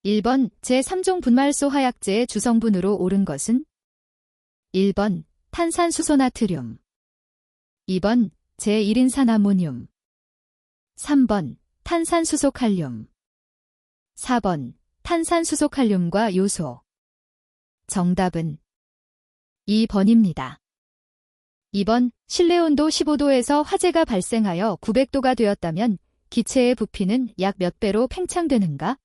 1번 제3종 분말소 화약제의 주성분으로 옳은 것은 1번 탄산수소나트륨, 2번 제1인산아모늄, 3번 탄산수소칼륨, 4번 탄산수소칼륨과 요소. 정답은 2번입니다. 2번 실내온도 15도에서 화재가 발생하여 900도가 되었다면 기체의 부피는 약 몇 배로 팽창되는가?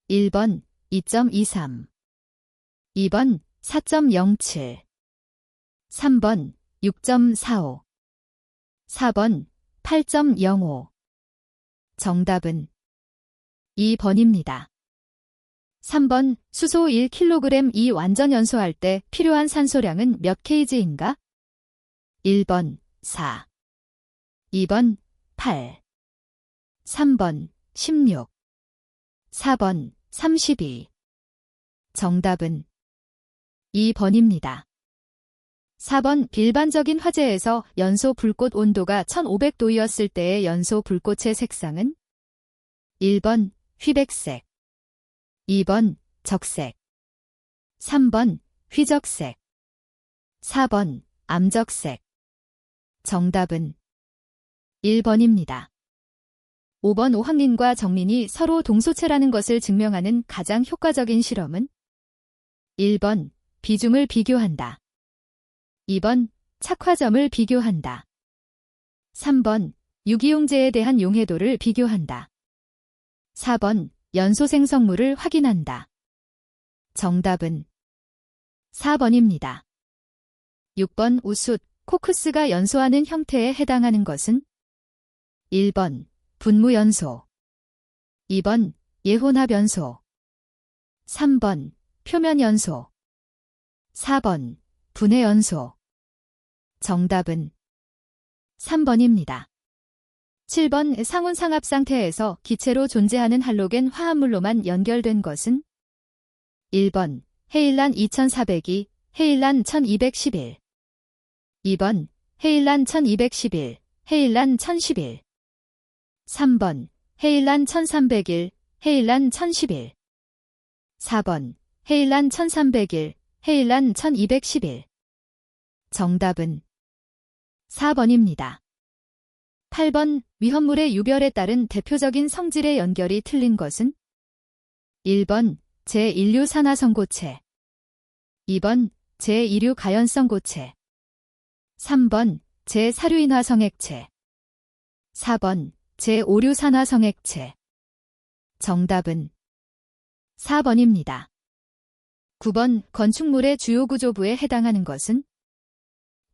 1번 2.23, 2번 4.07, 3번 6.45, 4번 8.05. 정답은 2번입니다. 3번 수소 1kg 이 완전 연소할 때 필요한 산소량은 몇 kg인가? 1번 4, 2번 8, 3번 16, 4번 32. 정답은 2번입니다. 4번 일반적인 화재에서 연소 불꽃 온도가 1500도였을 때의 연소 불꽃의 색상은 1번 휘백색, 2번 적색, 3번 휘적색, 4번 암적색. 정답은 1번입니다. 5번 오황린과 정린이 서로 동소체라는 것을 증명하는 가장 효과적인 실험은 1번 비중을 비교한다, 2번 착화점을 비교한다, 3번 유기용제에 대한 용해도를 비교한다, 4번 연소 생성물을 확인한다. 정답은 4번입니다. 6번 우숫, 코쿠스가 연소하는 형태에 해당하는 것은 1번 분무연소, 2번 예혼합연소, 3번 표면연소, 4번 분해연소. 정답은 3번입니다. 7번 상온상압 상태에서 기체로 존재하는 할로겐 화합물로만 연결된 것은 1번 헤일란 2402, 헤일란 1211, 2번 헤일란 1211, 헤일란 1011, 3번 헤일란 1301, 헤일란 1011, 4번 헤일란 1301, 헤일란 1211. 정답은 4번입니다. 8번 위험물의 유별에 따른 대표적인 성질의 연결이 틀린 것은 1번 제1류산화성고체, 2번 제2류가연성고체, 3번 제4류인화성액체, 4번 제5류산화성액체. 정답은 4번입니다. 9번 건축물의 주요 구조부에 해당하는 것은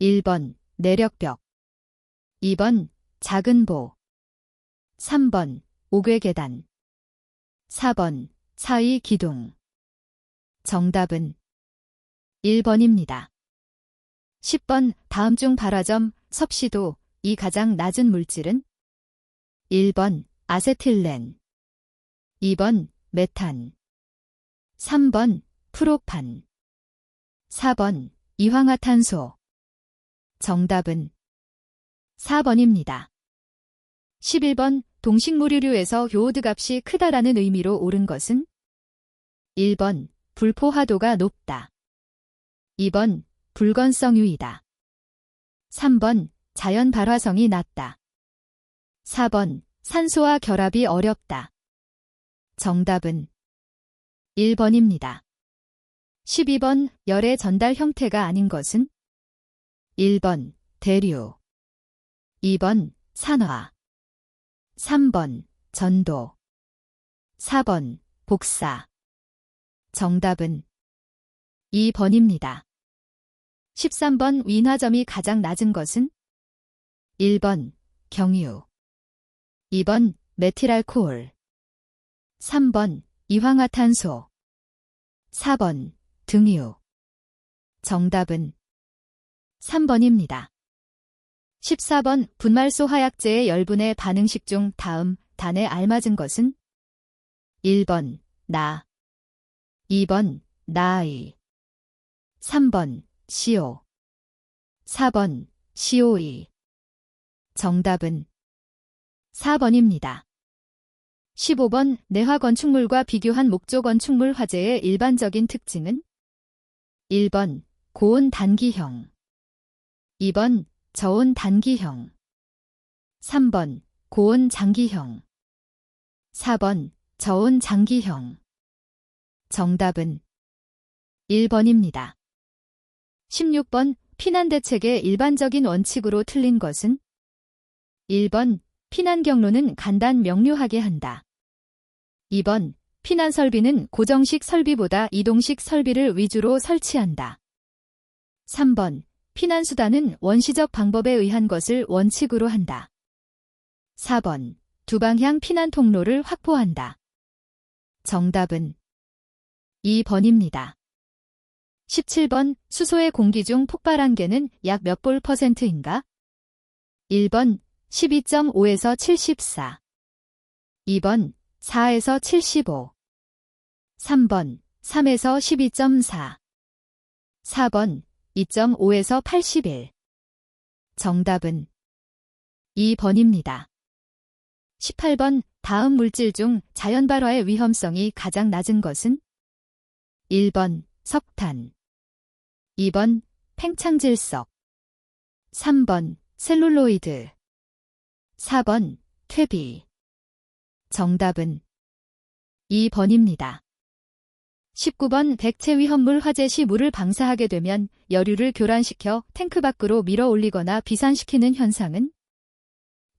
1번 내력벽, 2번 작은 보, 3번 옥외계단, 4번 사이 기둥. 정답은 1번입니다. 10번 다음 중 발화점, 섭씨도 이 가장 낮은 물질은 1번 아세틸렌, 2번 메탄, 3번 프로판, 4번 이황화탄소. 정답은 4번입니다. 11번 동식물유류에서 요오드 값이 크다라는 의미로 옳은 것은 1번 불포화도가 높다, 2번 불건성유이다, 3번 자연 발화성이 낮다, 4번 산소와 결합이 어렵다. 정답은 1번입니다. 12번 열의 전달 형태가 아닌 것은 1번 대류, 2번 산화, 3번 전도, 4번 복사. 정답은 2번입니다. 13번 인화점이 가장 낮은 것은 1번 경유, 2번 메틸알코올, 3번 이황화탄소, 4번 등유. 정답은 3번입니다. 14번 분말소 화약제의 열분해 반응식 중 다음 단에 알맞은 것은 1번 나, 2번 나이, 3번 CO, 4번 CO2. 정답은 4번입니다. 15번 내화 건축물과 비교한 목조 건축물 화재의 일반적인 특징은 1번 고온 단기형 2번 저온 단기형 3번 고온 장기형 4번 저온 장기형 정답은 1번입니다. 16번 피난 대책의 일반적인 원칙으로 틀린 것은 1번 피난 경로는 간단 명료하게 한다. 2번 피난 설비는 고정식 설비보다 이동식 설비를 위주로 설치한다. 3번 피난 수단은 원시적 방법에 의한 것을 원칙으로 한다. 4번 두방향 피난 통로를 확보한다. 정답은 2번입니다. 17번 수소의 공기 중 폭발한 개는 약 몇 볼 %인가? 1번 12.5에서 74 2번 4에서 75 3번 3에서 12.4 4번 2.5에서 81 정답은 2번입니다. 18번 다음 물질 중 자연 발화의 위험성이 가장 낮은 것은 1번 석탄 2번 팽창질석 3번 셀룰로이드 4번 퇴비 정답은 2번입니다. 19번 백체 위험물 화재 시 물을 방사하게 되면 여류를 교란시켜 탱크 밖으로 밀어 올리거나 비산시키는 현상은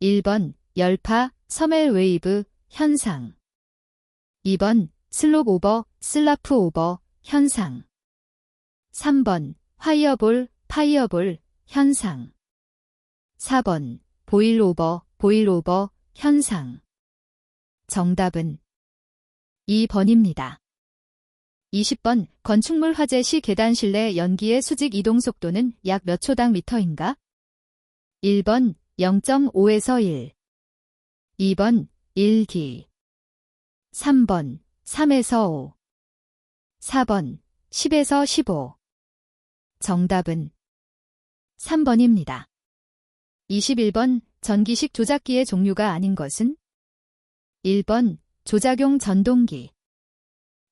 1번 열파, 서멜 웨이브 현상 2번 슬롭 오버, 슬라프 오버 현상 3번 화이어볼, 파이어볼 현상 4번 보일 오버, 보일 오버 현상 정답은 2번입니다. 20번 건축물 화재 시 계단실 내 연기의 수직 이동 속도는 약 몇 초당 미터인가? 1번 0.5에서 1 2번 1기 3번 3에서 5 4번 10에서 15 정답은 3번입니다. 21번 전기식 조작기의 종류가 아닌 것은 1번 조작용 전동기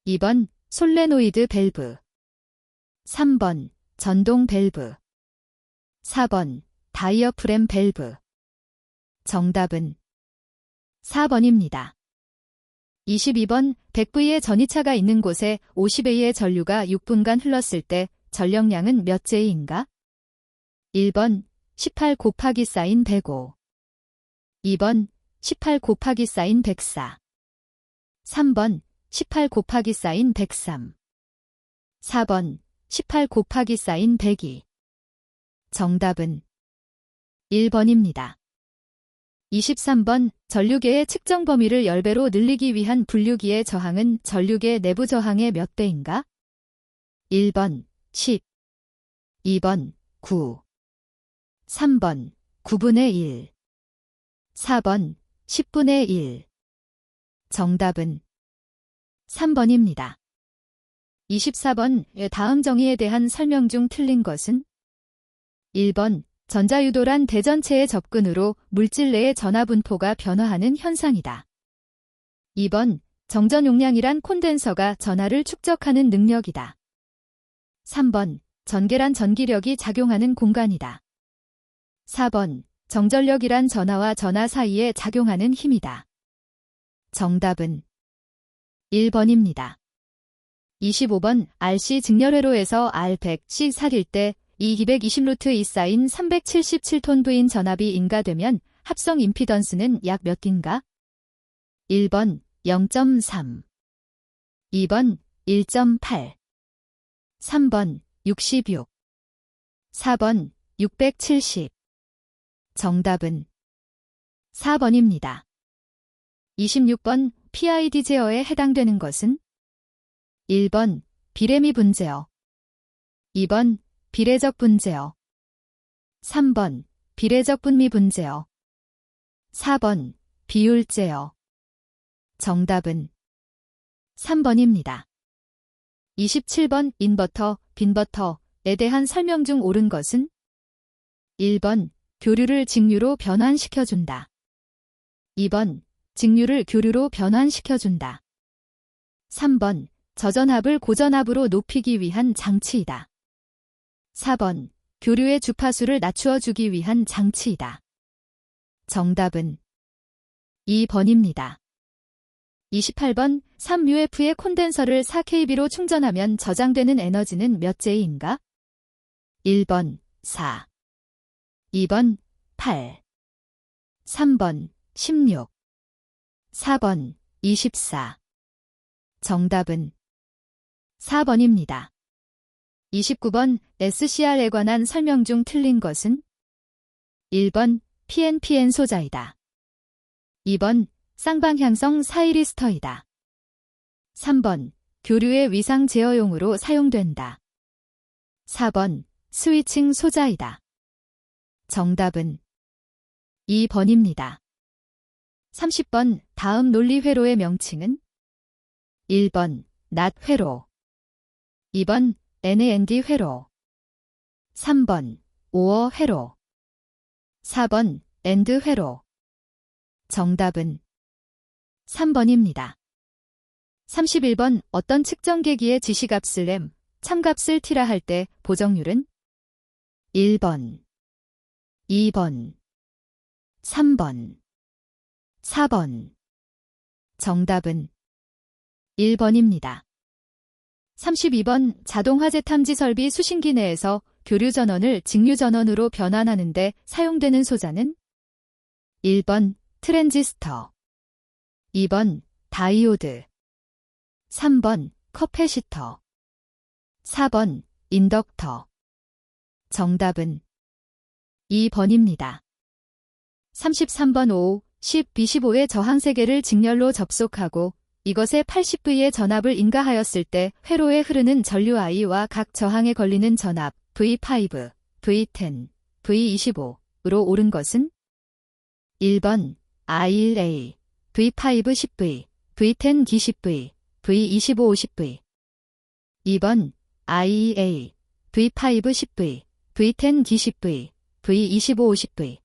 2번 솔레노이드 밸브 3번 전동 밸브 4번 다이어프램 밸브 정답은 4번입니다. 22번 100V의 전이차가 있는 곳에 50A의 전류가 6분간 흘렀을 때 전력량은 몇 J인가? 1번 18 곱하기 사인 105 2번 18 곱하기 사인 104 3번 18 곱하기 사인 103 4번 18 곱하기 사인 102 정답은 1번입니다. 23번 전류계의 측정 범위를 10배로 늘리기 위한 분류기의 저항은 전류계 내부 저항의 몇 배인가? 1번 10 2번 9 3번 9분의 1 4번 10분의 1 정답은 3번입니다. 24번 다음 정의에 대한 설명 중 틀린 것은 1번 전자유도란 대전체의 접근으로 물질 내의 전하 분포가 변화하는 현상이다. 2번 정전 용량이란 콘덴서가 전하를 축적하는 능력이다. 3번 전계란 전기력이 작용하는 공간이다. 4번 정전력이란 전하와 전하 사이에 작용하는 힘이다. 정답은 1번입니다. 25번 RC 직렬회로에서 R100C 살일 때 이 220루트 이사인 377톤부인 전압이 인가되면 합성 임피던스는 약 몇 D인가? 1번 0.3 2번 1.8 3번 66 4번 670 정답은 4번입니다. 26번 PID 제어에 해당되는 것은 1번 비레미 분제어 2번 비례적 분제어 3번 비례적 분미 분제어 4번 비율 제어 정답은 3번입니다. 27번 인버터, 빈버터에 대한 설명 중 옳은 것은 1번 교류를 직류로 변환시켜준다. 2번 직류를 교류로 변환시켜준다. 3번, 저전압을 고전압으로 높이기 위한 장치이다. 4번, 교류의 주파수를 낮추어 주기 위한 장치이다. 정답은 2번입니다. 28번, 3UF의 콘덴서를 4kB로 충전하면 저장되는 에너지는 몇 J인가? 1번 4, 2번 8, 3번 16, 4번 24. 정답은 4번입니다. 29번, SCR에 관한 설명 중 틀린 것은? 1번 PNPN 소자이다. 2번 쌍방향성 사이리스터이다. 3번 교류의 위상 제어용으로 사용된다. 4번 스위칭 소자이다. 정답은 2번입니다. 30번, 다음 논리 회로의 명칭은? 1번 낫 회로, 2번 NAND 회로, 3번 오어 회로, 4번 AND 회로. 정답은 3번입니다. 31번, 어떤 측정계기의 지시값을 M, 참값을 T라 할 때 보정률은? 1번, 2번, 3번, 4번. 정답은 1번입니다. 32번, 자동화재 탐지 설비 수신기 내에서 교류 전원을 직류 전원으로 변환하는 데 사용되는 소자는? 1번 트랜지스터, 2번 다이오드, 3번 커패시터, 4번 인덕터. 정답은 2번입니다. 33번 5, 10, B15의 저항세계를 직렬로 접속하고 이것에 80V의 전압을 인가하였을 때 회로에 흐르는 전류 I와 각 저항에 걸리는 전압 V5, V10, V25으로 옳은 것은? 1번 I1A, V5 10V, V10 20V, V25 50V. 2번 I2A, V5 10V, V10 20V, V25 50V.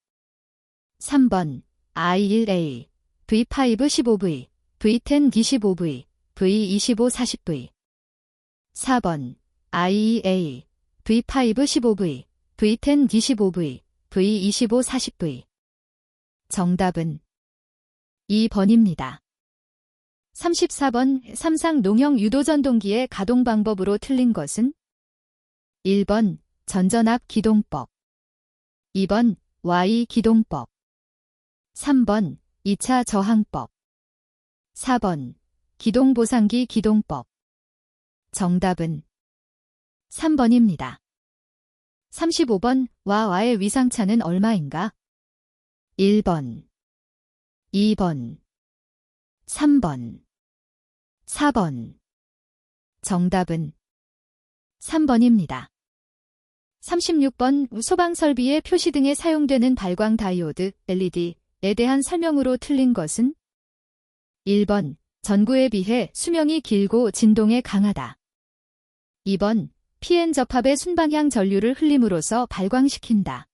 3번 I1A, V5 15V, V10 25V, V25 40V. 4번 I2A, V5 15V, V10 25V, V25 40V. 정답은 2번입니다. 34번, 삼상 농형 유도전동기의 가동 방법으로 틀린 것은? 1번 전전압 기동법, 2번 Y 기동법, 3번 2차 저항법, 4번 기동보상기 기동법. 정답은 3번입니다. 35번, 와의 위상차는 얼마인가? 1번, 2번, 3번, 4번. 정답은 3번입니다. 36번, 소방설비의 표시 등에 사용되는 발광 다이오드, LED에 대한 설명으로 틀린 것은? 1번, 전구에 비해 수명이 길고 진동에 강하다. 2번, PN 접합의 순방향 전류를 흘림으로써 발광시킨다.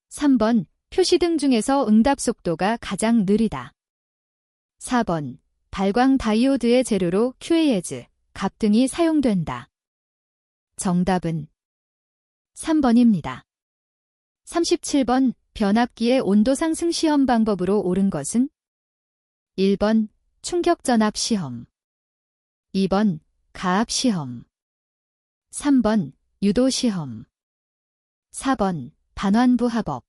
3번, 표시등 중에서 응답 속도가 가장 느리다. 4번, 발광 다이오드의 재료로 QAS, 갑 등이 사용된다. 정답은 3번입니다. 37번, 변압기의 온도 상승 시험 방법으로 옳은 것은? 1번, 충격전압 시험, 2번, 가압 시험, 3번, 유도 시험, 4번, 반환부 합업.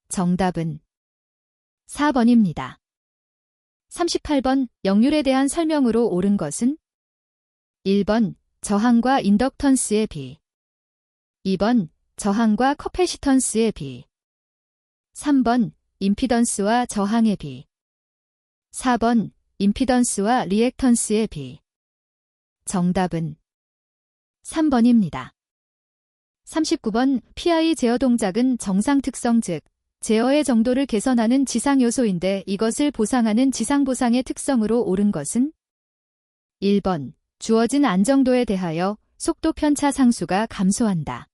정답은 4번입니다. 38번, 역률에 대한 설명으로 옳은 것은? 1번, 저항과 인덕턴스의 비, 2번, 저항과 커패시턴스의 비, 3번, 임피던스와 저항의 비, 4번, 임피던스와 리액턴스의 비. 정답은 3번입니다. 39번, PI 제어 동작은 정상 특성 즉 제어의 정도를 개선하는 지상 요소인데 이것을 보상하는 지상 보상의 특성으로 옳은 것은? 1번, 주어진 안정도에 대하여 속도 편차 상수가 감소한다.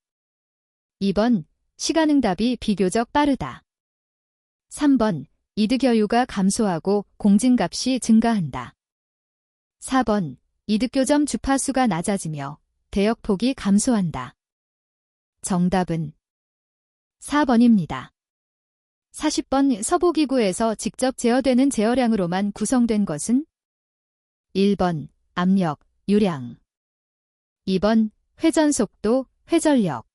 2번, 시간응답이 비교적 빠르다. 3번, 이득여유가 감소하고 공진값이 증가한다. 4번, 이득교점 주파수가 낮아지며 대역폭이 감소한다. 정답은 4번입니다. 40번, 서부기구에서 직접 제어되는 제어량으로만 구성된 것은? 1번, 압력, 유량. 2번, 회전속도, 회전력.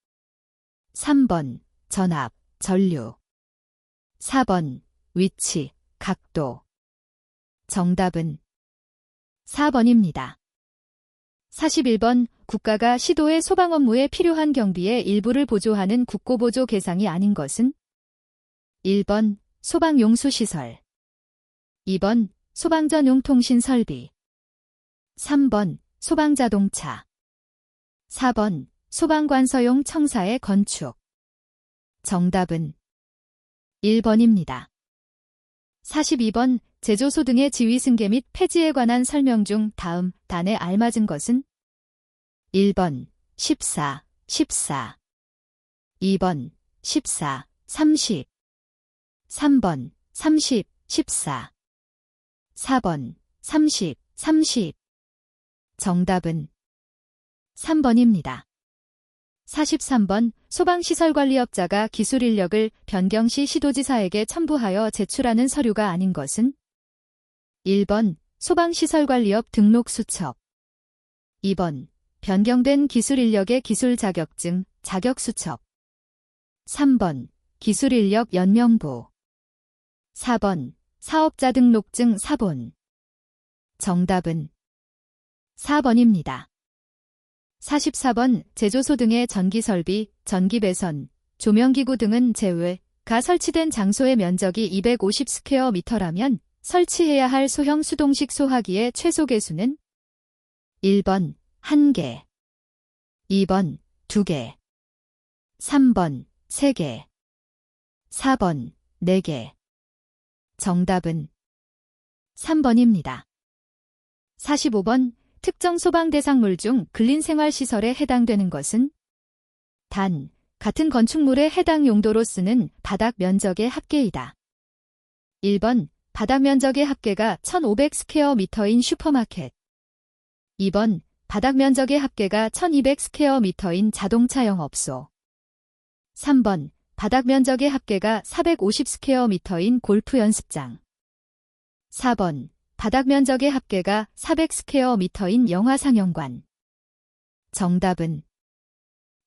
3번, 전압, 전류. 4번, 위치, 각도. 정답은 4번입니다. 41번, 국가가 시도의 소방 업무에 필요한 경비의 일부를 보조하는 국고보조 개상이 아닌 것은? 1번, 소방용수시설. 2번, 소방전용 통신설비. 3번, 소방자동차. 4번, 소방관서용 청사의 건축. 정답은 1번입니다. 42번, 제조소 등의 지휘승계 및 폐지에 관한 설명 중 다음 단에 알맞은 것은? 1번, 14, 14. 2번, 14, 30. 3번, 30, 14. 4번, 30, 30. 정답은 3번입니다. 43번, 소방시설관리업자가 기술 인력을 변경 시 시도지사에게 첨부하여 제출하는 서류가 아닌 것은? 1번, 소방시설관리업 등록수첩. 2번, 변경된 기술 인력의 기술 자격증, 자격수첩. 3번, 기술 인력 연명부. 4번, 사업자 등록증 사본. 정답은 4번입니다. 44번, 제조소 등의 전기설비, 전기배선, 조명기구 등은 제외가 설치된 장소의 면적이 250스퀘어미터라면 설치해야 할 소형 수동식 소화기의 최소 개수는? 1번, 1개. 2번, 2개. 3번, 3개. 4번, 4개. 정답은 3번입니다. 45번, 특정 소방 대상물 중 근린생활시설에 해당되는 것은? 단, 같은 건축물의 해당 용도로 쓰는 바닥 면적의 합계이다. 1번, 바닥 면적의 합계가 1500스퀘어미터인 슈퍼마켓. 2번, 바닥 면적의 합계가 1200스퀘어미터인 자동차 영업소. 3번, 바닥 면적의 합계가 450스퀘어미터인 골프 연습장. 4번, 바닥 면적의 합계가 400스퀘어미터인 영화 상영관. 정답은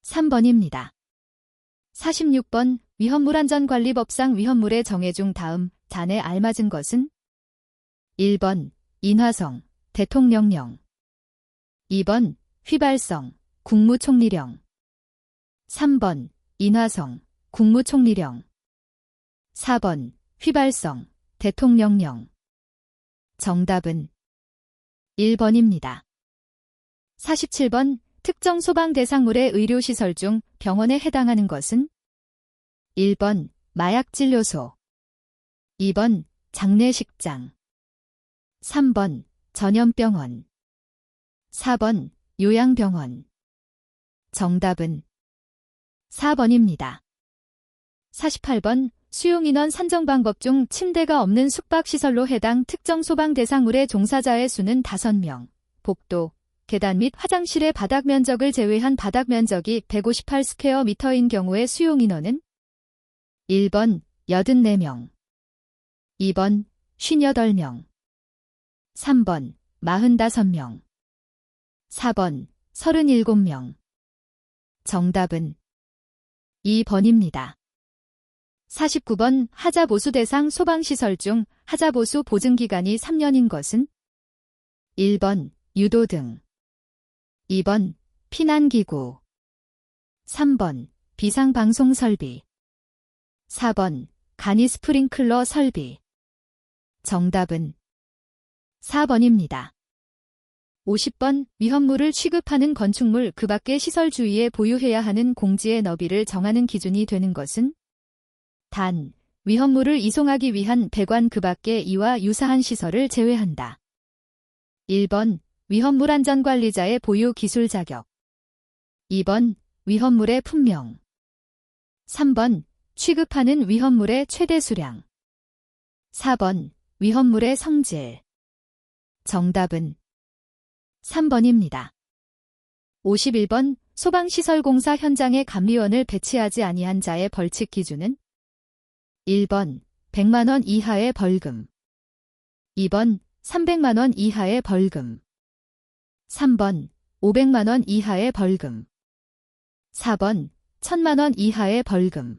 3번입니다. 46번, 위험물안전관리법상 위험물의 정의 중 다음 단에 알맞은 것은? 1번, 인화성, 대통령령. 2번, 휘발성, 국무총리령. 3번, 인화성, 국무총리령. 4번, 휘발성, 대통령령. 정답은 1번입니다. 47번, 특정 소방 대상물의 의료시설 중 병원에 해당하는 것은? 1번, 마약진료소. 2번, 장례식장. 3번, 전염병원. 4번, 요양병원. 정답은 4번입니다. 48번, 수용인원 산정 방법 중 침대가 없는 숙박시설로 해당 특정 소방 대상물의 종사자의 수는 5명. 복도, 계단 및 화장실의 바닥 면적을 제외한 바닥 면적이 158스퀘어미터인 경우의 수용인원은? 1번, 84명. 2번, 58명. 3번, 45명. 4번, 37명. 정답은 2번입니다. 49번, 하자보수 대상 소방시설 중 하자보수 보증기간이 3년인 것은? 1번, 유도등. 2번, 피난기구. 3번, 비상방송설비. 4번, 간이 스프링클러 설비. 정답은 4번입니다. 50번, 위험물을 취급하는 건축물 그 밖의 시설 주위에 보유해야 하는 공지의 너비를 정하는 기준이 되는 것은? 단, 위험물을 이송하기 위한 배관 그 밖의 이와 유사한 시설을 제외한다. 1번, 위험물 안전관리자의 보유 기술 자격. 2번, 위험물의 품명. 3번, 취급하는 위험물의 최대 수량. 4번 위험물의 성질. 정답은 3번입니다. 51번 소방시설공사 현장에 감리원을 배치하지 아니한 자의 벌칙 기준은 1번 100만 원 이하의 벌금, 2번 300만 원 이하의 벌금, 3번 500만 원 이하의 벌금, 4번 1000만 원 이하의 벌금.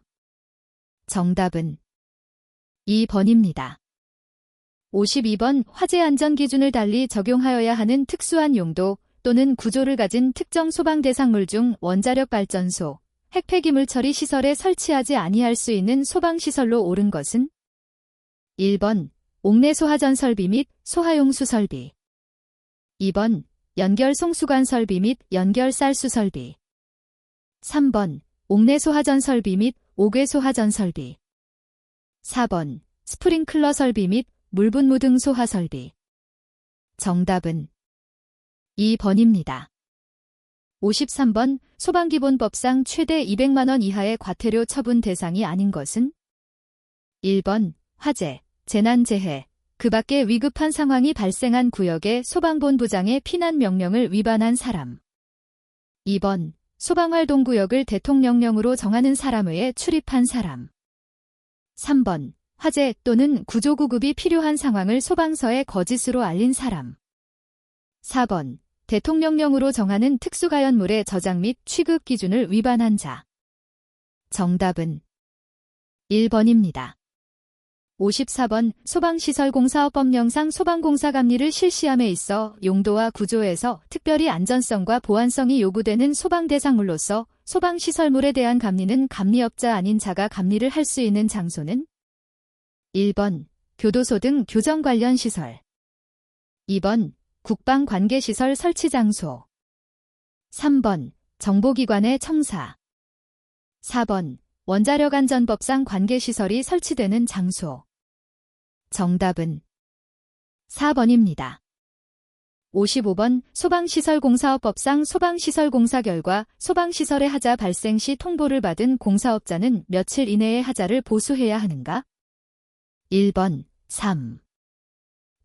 정답은 2번입니다. 52번 화재 안전 기준을 달리 적용하여야 하는 특수한 용도 또는 구조를 가진 특정 소방 대상물 중 원자력 발전소, 핵폐기물 처리 시설에 설치하지 아니할 수 있는 소방시설로 옳은 것은 1번 옥내 소하전 설비 및 소하용수 설비, 2번 연결 송수관 설비 및 연결 쌀수 설비, 3번 옥내 소하전 설비 및 옥외 소하전 설비, 4번 스프링클러 설비 및 물분무 등 소하 설비. 정답은 2번입니다. 53번 소방기본법상 최대 200만 원 이하의 과태료 처분 대상이 아닌 것은 1번 화재, 재난재해, 그 밖에 위급한 상황이 발생한 구역의 소방본부장의 피난 명령을 위반한 사람. 2번 소방활동구역을 대통령령으로 정하는 사람에 출입한 사람. 3번 화재 또는 구조구급이 필요한 상황을 소방서에 거짓으로 알린 사람. 4번 대통령령으로 정하는 특수가연물의 저장 및 취급 기준을 위반한 자. 정답은 1번입니다. 54번 소방시설공사업법령상 소방공사 감리를 실시함에 있어 용도와 구조에서 특별히 안전성과 보안성이 요구되는 소방대상물로서 소방시설물에 대한 감리는 감리업자 아닌 자가 감리를 할 수 있는 장소는 1번 교도소 등 교정 관련 시설, 2번 국방관계시설 설치 장소, 3번 정보기관의 청사, 4번 원자력안전법상 관계시설이 설치되는 장소. 정답은 4번입니다. 55번 소방시설공사업법상 소방시설공사 결과 소방시설의 하자 발생 시 통보를 받은 공사업자는 며칠 이내에 하자를 보수해야 하는가? 1번 3,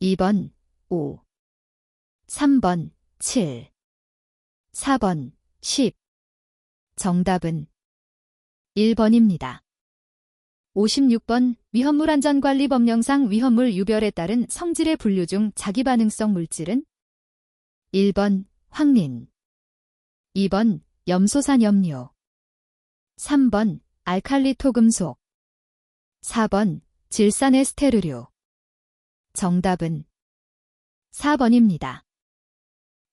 2번 5, 3번 7, 4번 10. 정답은 1번입니다. 56번 위험물안전관리법령상 위험물 유별에 따른 성질의 분류 중 자기반응성 물질은 1번 황린, 2번 염소산 염료, 3번 알칼리토금속, 4번 질산에스테르류. 정답은 4번입니다.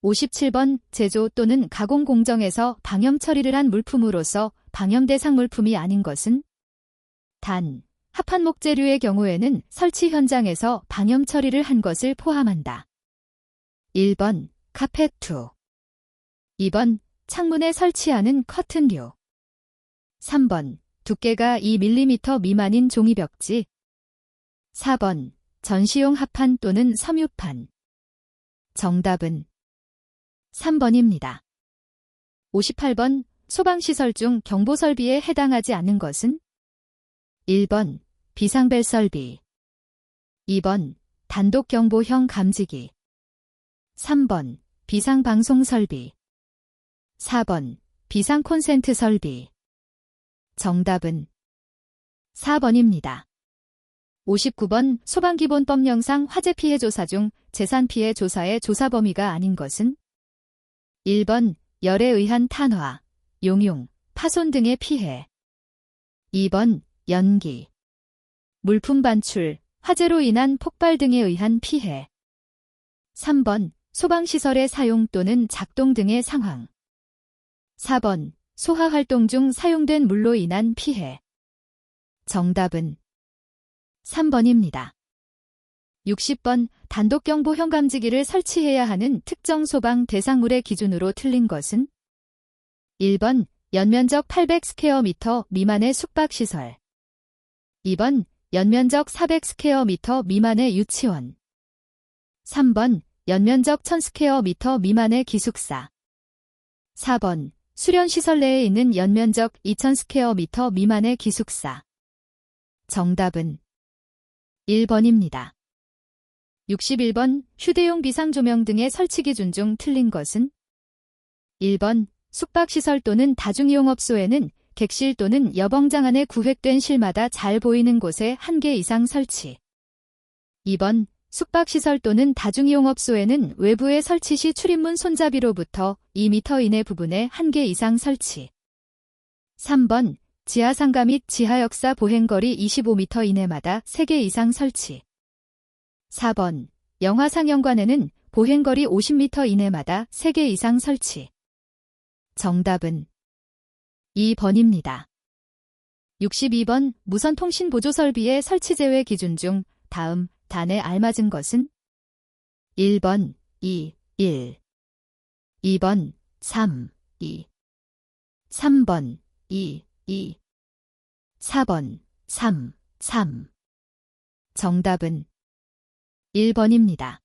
57번 제조 또는 가공 공정에서 방염 처리를 한 물품으로서 방염 대상 물품이 아닌 것은 단, 합판목재류의 경우에는 설치 현장에서 방염 처리를 한 것을 포함한다. 1번 카펫2, 2번 창문에 설치하는 커튼류, 3번 두께가 2mm 미만인 종이벽지, 4번 전시용 합판 또는 섬유판. 정답은 3번입니다. 58번 소방시설 중 경보설비에 해당하지 않는 것은 1번 비상벨 설비, 2번 단독경보형 감지기, 3번 비상방송 설비, 4번 비상콘센트 설비. 정답은 4번입니다. 59번 소방기본법령상 화재피해 조사 중 재산피해 조사의 조사 범위가 아닌 것은 1번 열에 의한 탄화, 용융, 파손 등의 피해, 2번 연기, 물품 반출, 화재로 인한 폭발 등에 의한 피해, 3번 소방시설의 사용 또는 작동 등의 상황, 4번 소하활동 중 사용된 물로 인한 피해. 정답은 3번입니다. 60번 단독경보형 감지기를 설치해야 하는 특정 소방 대상물의 기준으로 틀린 것은 1번 연면적 800스퀘어미터 미만의 숙박시설, 2번 연면적 400스퀘어미터 미만의 유치원, 3번 연면적 1000스퀘어미터 미만의 기숙사, 4번 수련시설 내에 있는 연면적 2000스퀘어미터 미만의 기숙사. 정답은 1번입니다. 61번 휴대용 비상조명 등의 설치 기준 중 틀린 것은? 1번 숙박시설 또는 다중이용업소에는 객실 또는 여봉장 안에 구획된 실마다 잘 보이는 곳에 1개 이상 설치. 2번 숙박시설 또는 다중이용업소에는 외부에 설치 시 출입문 손잡이로부터 2m 이내 부분에 1개 이상 설치. 3번 지하상가 및 지하역사 보행거리 25m 이내마다 3개 이상 설치. 4번 영화상영관에는 보행거리 50m 이내마다 3개 이상 설치. 정답은 2번입니다. 62번 무선통신보조설비의 설치 제외 기준 중 다음 단에 알맞은 것은? 1번 2, 1 2번 3, 2 3번 2, 2 4번 3, 3 정답은 1번입니다.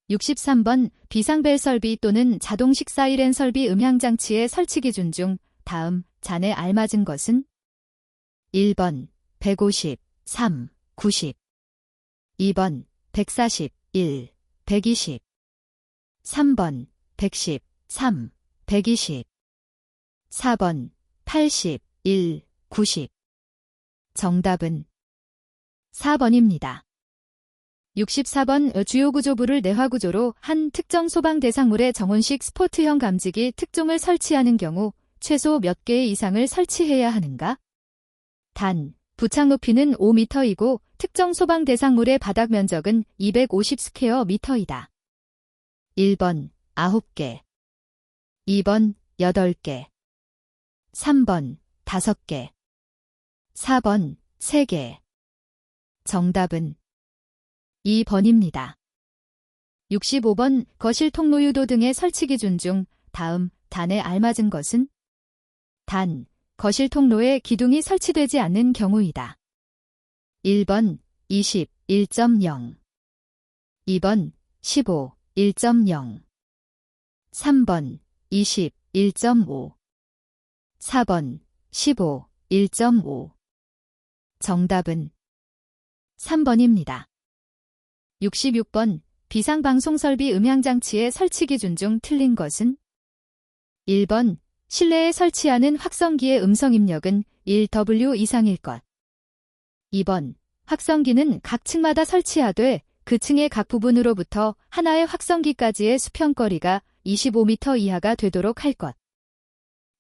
63번 비상벨 설비 또는 자동 식사 일행 설비 음향장치의 설치 기준 중 다음 잔에 알맞은 것은? 1번 150, 3, 90 2번 140, 1, 120 3번 110, 3, 120 4번 80, 1, 90 정답은 4번입니다. 64번 주요 구조부를 내화 구조로 한 특정 소방 대상물의 정원식 스포트형 감지기 특종을 설치하는 경우 최소 몇 개 이상을 설치해야 하는가? 단, 부착 높이는 5m이고 특정 소방 대상물의 바닥 면적은 250 스퀘어 미터이다. 1번 9개 2번 8개 3번 5개 4번 3개 정답은 2번입니다. 65번 거실 통로 유도 등의 설치 기준 중 다음 단에 알맞은 것은? 단, 거실 통로에 기둥이 설치되지 않는 경우이다. 1번 20, 1.0 2번 15, 1.0 3번 20, 1.5 4번 15, 1.5 정답은 3번입니다. 66번 비상방송설비 음향장치의 설치 기준 중 틀린 것은? 1번 실내에 설치하는 확성기의 음성 입력은 1W 이상일 것. 2번 확성기는 각 층마다 설치하되 그 층의 각 부분으로부터 하나의 확성기까지의 수평거리가 25m 이하가 되도록 할 것.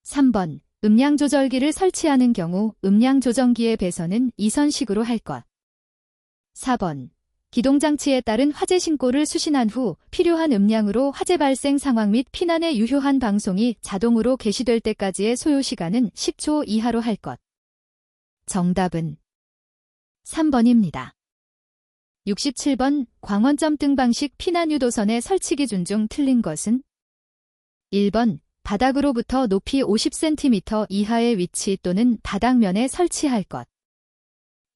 3번 음량 조절기를 설치하는 경우 음량 조정기의 배선은 이선식으로 할 것. 4번 기동장치에 따른 화재 신고를 수신한 후 필요한 음량으로 화재 발생 상황 및 피난에 유효한 방송이 자동으로 개시될 때까지의 소요시간은 10초 이하로 할 것. 정답은 3번입니다. 67번 광원점 등 방식 피난유도선의 설치 기준 중 틀린 것은? 1번 바닥으로부터 높이 50cm 이하의 위치 또는 바닥면에 설치할 것.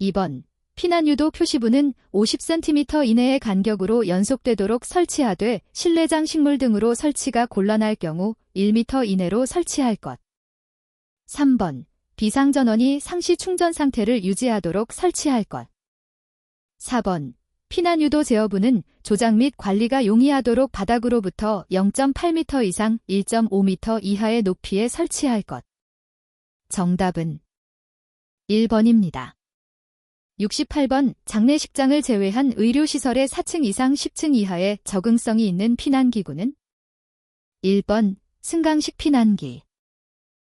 2번 피난유도 표시부는 50cm 이내의 간격으로 연속되도록 설치하되 실내장 식물 등으로 설치가 곤란할 경우 1m 이내로 설치할 것. 3번 비상전원이 상시 충전 상태를 유지하도록 설치할 것. 4번 피난유도 제어부는 조작 및 관리가 용이하도록 바닥으로부터 0.8m 이상 1.5m 이하의 높이에 설치할 것. 정답은 1번입니다. 68번 장례식장을 제외한 의료시설의 4층 이상 10층 이하의 적응성이 있는 피난기구는? 1번 승강식 피난기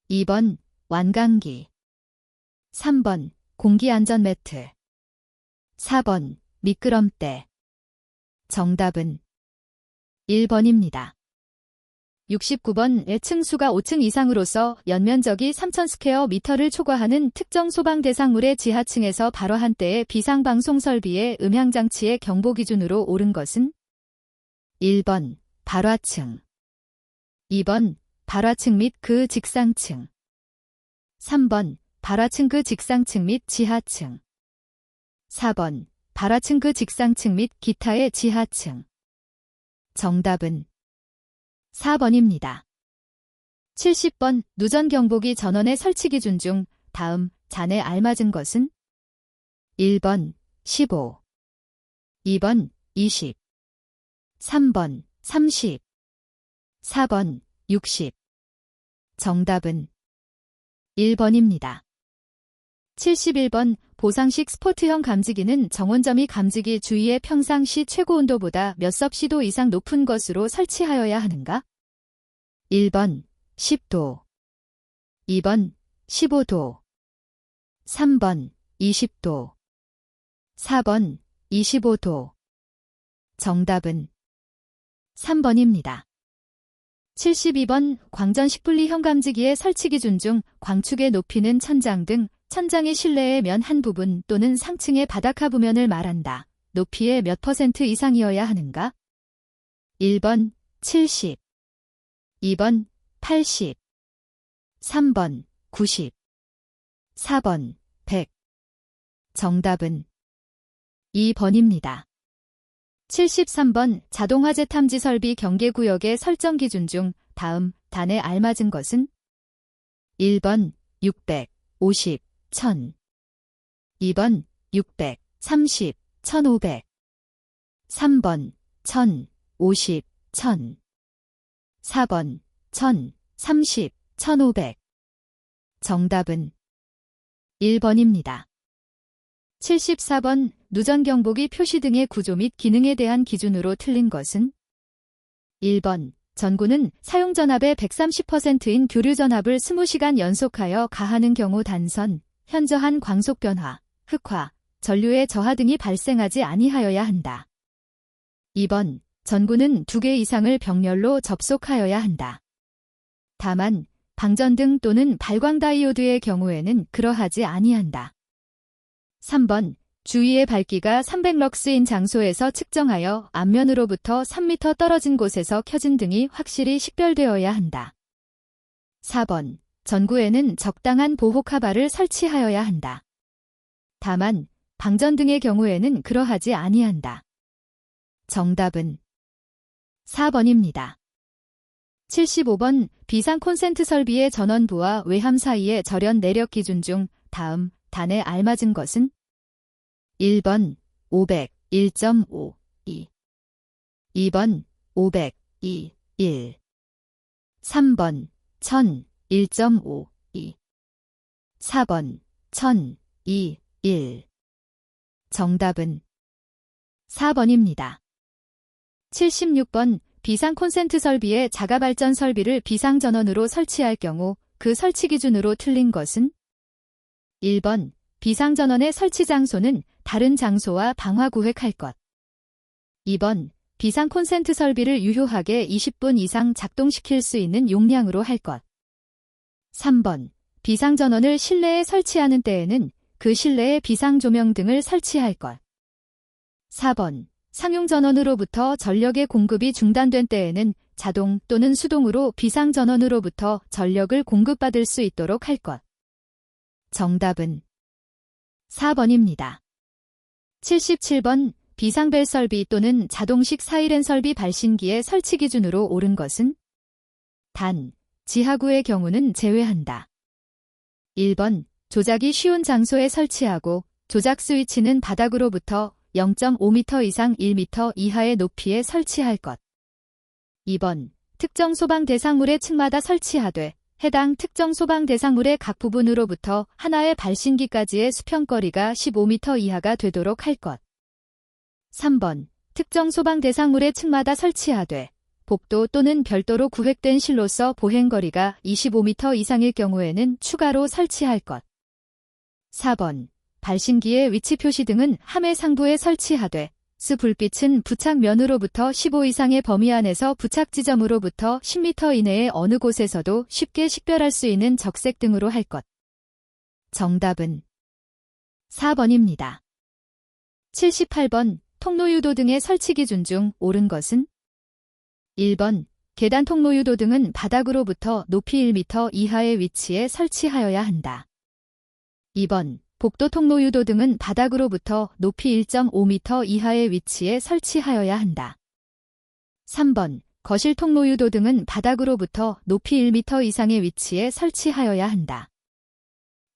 2번 완강기 3번 공기안전매트 4번 미끄럼대 정답은 1번입니다. 69번 층수가 5층 이상으로서 연면적이 3000스퀘어 미터를 초과하는 특정 소방 대상물의 지하층에서 바로 한때의 비상방송 설비의 음향장치의 경보 기준으로 옳은 것은? 1번 발화층 2번 발화층 및 그 직상층 3번 발화층 그 직상층 및 지하층 4번 발화층 그 직상층 및 기타의 지하층 정답은 4번입니다. 70번 누전경보기 전원의 설치 기준 중 다음 잔에 알맞은 것은? 1번 15, 2번 20, 3번 30, 4번 60. 정답은 1번입니다. 71번 보상식 스포트형 감지기는 정원점이 감지기 주위의 평상시 최고 온도보다 몇 섭씨도 이상 높은 것으로 설치하여야 하는가? 1번 10도, 2번 15도, 3번 20도, 4번 25도. 정답은 3번입니다. 72번 광전식 분리형 감지기의 설치 기준 중 광축의 높이는 천장 등 천장의 실내의 면 한 부분 또는 상층의 바닥 하부면을 말한다. 높이의 몇 % 이상이어야 하는가? 1번 70, 2번 80, 3번 90, 4번 100. 정답은 2번입니다. 73번 자동화재 탐지 설비 경계구역의 설정 기준 중 다음 단에 알맞은 것은? 1번 600, 50, 1000, 2번 600, 30, 1500, 3번 1000, 50, 1000, 4번 1000, 30, 1500. 정답은 1번입니다. 74번 누전 경보기 표시 등의 구조 및 기능에 대한 기준으로 틀린 것은? 1번 전구는 사용 전압의 130%인 교류 전압을 20시간 연속하여 가하는 경우 단선, 현저한 광속 변화, 흑화, 전류의 저하 등이 발생하지 아니하여야 한다. 2번 전구는 2개 이상을 병렬로 접속하여야 한다. 다만 방전등 또는 발광 다이오드의 경우에는 그러하지 아니한다. 3번 주위의 밝기가 300럭스인 장소에서 측정하여 앞면으로부터 3m 떨어진 곳에서 켜진 등이 확실히 식별되어야 한다. 4번 전구에는 적당한 보호 카바를 설치하여야 한다. 다만 방전등의 경우에는 그러하지 아니한다. 정답은 4번입니다. 75번 비상 콘센트 설비의 전원부와 외함 사이의 절연 내력 기준 중 다음 단에 알맞은 것은? 1번 500, 1.5, 2, 2번 500, 2, 1, 3번 1000, 1.5, 2, 4번 1000, 2, 1. 정답은 4번입니다. 76번 비상 콘센트 설비의 자가 발전 설비를 비상 전원으로 설치할 경우 그 설치 기준으로 틀린 것은? 1번 비상 전원의 설치 장소는 다른 장소와 방화 구획할 것. 2번 비상 콘센트 설비를 유효하게 20분 이상 작동시킬 수 있는 용량으로 할 것. 3번 비상 전원을 실내에 설치하는 때에는 그 실내에 비상 조명 등을 설치할 것. 4번 상용 전원으로부터 전력의 공급이 중단된 때에는 자동 또는 수동으로 비상 전원으로부터 전력을 공급받을 수 있도록 할 것. 정답은 4번입니다. 77번 비상벨 설비 또는 자동식 사이렌 설비 발신기의 설치 기준으로 옳은 것은? 단, 지하구의 경우는 제외한다. 1번 조작이 쉬운 장소에 설치하고 조작 스위치는 바닥으로부터 0.5m 이상 1m 이하의 높이에 설치할 것. 2번 특정 소방 대상물의 층마다 설치하되 해당 특정 소방 대상물의 각 부분으로부터 하나의 발신기까지의 수평거리가 15m 이하가 되도록 할 것. 3번 특정 소방 대상물의 층마다 설치하되 복도 또는 별도로 구획된 실로서 보행거리가 25m 이상일 경우에는 추가로 설치할 것. 4번 발신기의 위치 표시 등은 함의 상부에 설치하되 스 불빛은 부착면으로부터 15 이상의 범위 안에서 부착 지점으로부터 10m 이내의 어느 곳에서도 쉽게 식별할 수 있는 적색 등으로 할 것. 정답은 4번입니다. 78번 통로유도 등의 설치 기준 중 옳은 것은? 1번 계단 통로유도 등은 바닥으로부터 높이 1m 이하의 위치에 설치하여야 한다. 2번 복도 통로유도 등은 바닥으로부터 높이 1.5m 이하의 위치에 설치하여야 한다. 3번 거실 통로유도 등은 바닥으로부터 높이 1m 이상의 위치에 설치하여야 한다.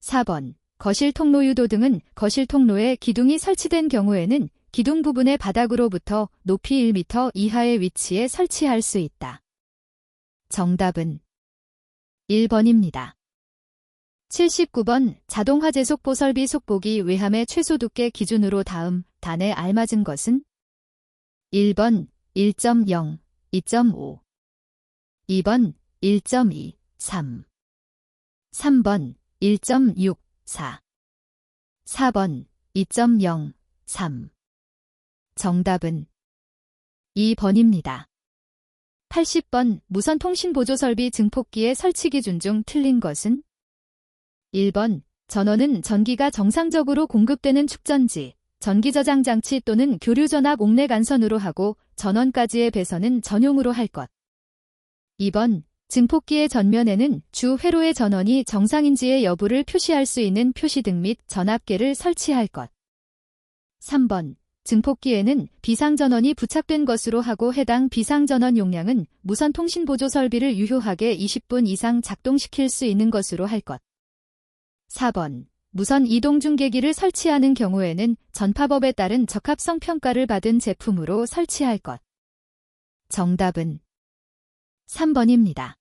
4번 거실 통로 유도 등은 거실 통로에 기둥이 설치된 경우에는 기둥 부분의 바닥으로부터 높이 1m 이하의 위치에 설치할 수 있다. 정답은 1번입니다. 79번 자동화재 속보 설비 속보기 외함의 최소 두께 기준으로 다음 단에 알맞은 것은 1번 1.0, 2.5 2번 1.2, 3 3번 1.6, 4 4번 2.0, 3 정답은 2번입니다. 80번 무선 통신 보조 설비 증폭기의 설치 기준 중 틀린 것은 1번 전원은 전기가 정상적으로 공급되는 축전지, 전기 저장 장치 또는 교류 전압 옥내 간선으로 하고 전원까지의 배선은 전용으로 할 것. 2번 증폭기의 전면에는 주 회로의 전원이 정상인지의 여부를 표시할 수 있는 표시등 및 전압계를 설치할 것. 3번 증폭기에는 비상전원이 부착된 것으로 하고 해당 비상전원 용량은 무선 통신 보조 설비를 유효하게 20분 이상 작동시킬 수 있는 것으로 할 것. 4번 무선 이동 중계기를 설치하는 경우에는 전파법에 따른 적합성 평가를 받은 제품으로 설치할 것. 정답은 3번입니다.